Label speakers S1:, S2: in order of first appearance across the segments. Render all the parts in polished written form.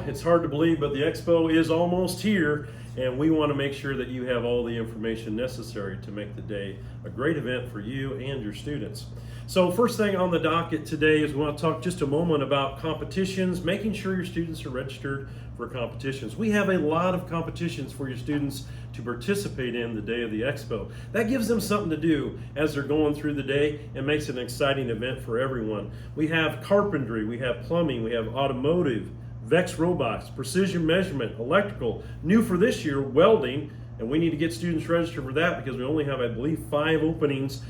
S1: it's hard to believe, but the Expo is almost here, and we want to make sure that you have all the information necessary to make the day a great event for you and your students. So first thing on the docket today is we want to talk just a moment about competitions, making sure your students are registered for competitions. We have a lot of competitions for your students to participate in the day of the Expo. That gives them something to do as they're going through the day and makes it an exciting event for everyone. We have carpentry, we have plumbing, we have automotive, Vex robots, precision measurement, electrical, new for this year, welding, and we need to get students registered for that because we only have, I believe, 5 openings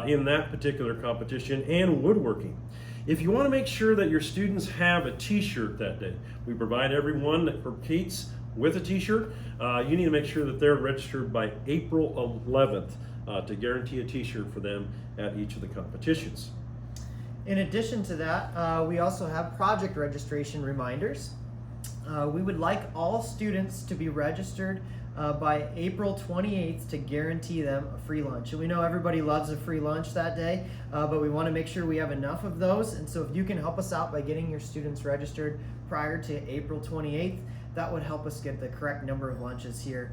S1: in that particular competition, and woodworking. If you want to make sure that your students have a t-shirt that day, we provide everyone that competes with a t-shirt. You need to make sure that they're registered by April 11th to guarantee a t-shirt for them at each of the competitions.
S2: In addition to that, we also have project registration reminders. We would like all students to be registered by April 28th to guarantee them a free lunch. And we know everybody loves a free lunch that day, but we want to make sure we have enough of those. And so if you can help us out by getting your students registered prior to April 28th, that would help us get the correct number of lunches here.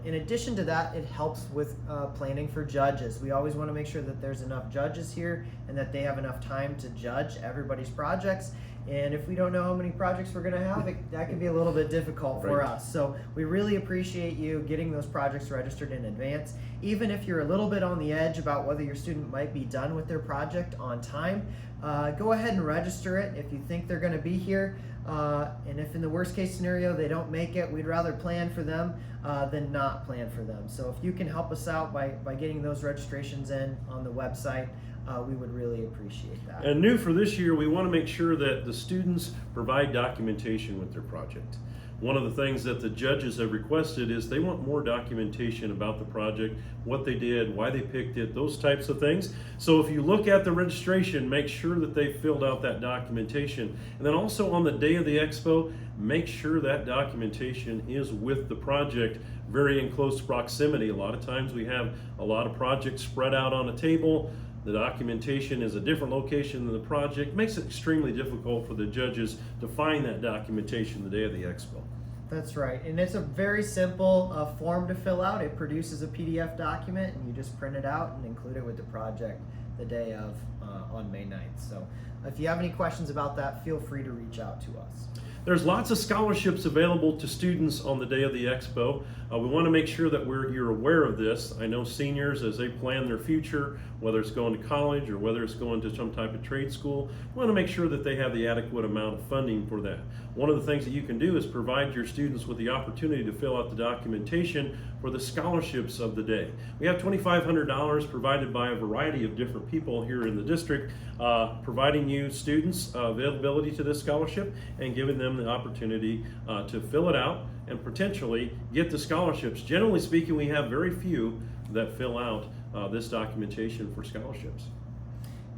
S2: In addition to that, it helps with planning for judges. We always want to make sure that there's enough judges here and that they have enough time to judge everybody's projects. And if we don't know how many projects we're going to have, that can be a little bit difficult for us. So we really appreciate you getting those projects registered in advance. Even if you're a little bit on the edge about whether your student might be done with their project on time, go ahead and register it if you think they're going to be here. And if in the worst case scenario they don't make it, we'd rather plan for them than not plan for them. So if you can help us out by getting those registrations in on the website, we would really appreciate that.
S1: And new for this year, we want to make sure that the students provide documentation with their project. One of the things that the judges have requested is they want more documentation about the project, what they did, why they picked it, those types of things. So if you look at the registration, make sure that they filled out that documentation. And then also on the day of the Expo, make sure that documentation is with the project, very in close proximity. A lot of times we have a lot of projects spread out on a table. The documentation is a different location than the project. Makes it extremely difficult for the judges to find that documentation the day of the Expo.
S2: That's right, and it's a very simple form to fill out. It produces a PDF document, and you just print it out and include it with the project the day of on May 9th. So if you have any questions about that, feel free to reach out to us.
S1: There's lots of scholarships available to students on the day of the Expo. We want to make sure that you're aware of this. I know seniors, as they plan their future, whether it's going to college or whether it's going to some type of trade school, we want to make sure that they have the adequate amount of funding for that. One of the things that you can do is provide your students with the opportunity to fill out the documentation for the scholarships of the day. We have $2,500 provided by a variety of different people here in the district, providing you students availability to this scholarship and giving them the opportunity to fill it out and potentially get the scholarships. Generally speaking, we have very few that fill out this documentation for scholarships.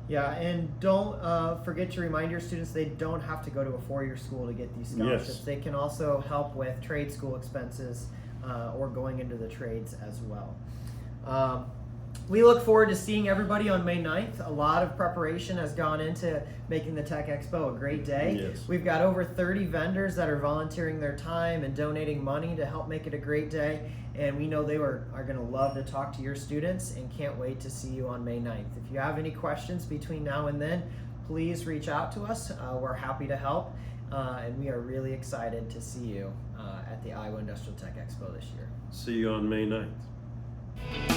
S2: Yeah, and don't forget to remind your students they don't have to go to a four-year school to get these scholarships.
S1: Yes.
S2: They can also help with trade school expenses or going into the trades as well. We look forward to seeing everybody on May 9th. A lot of preparation has gone into making the Tech Expo a great day.
S1: Yes.
S2: We've got over 30 vendors that are volunteering their time and donating money to help make it a great day. And we know they are going to love to talk to your students and can't wait to see you on May 9th. If you have any questions between now and then, please reach out to us. We're happy to help. And we are really excited to see you at the Iowa Industrial Tech Expo this year.
S1: See you on May 9th.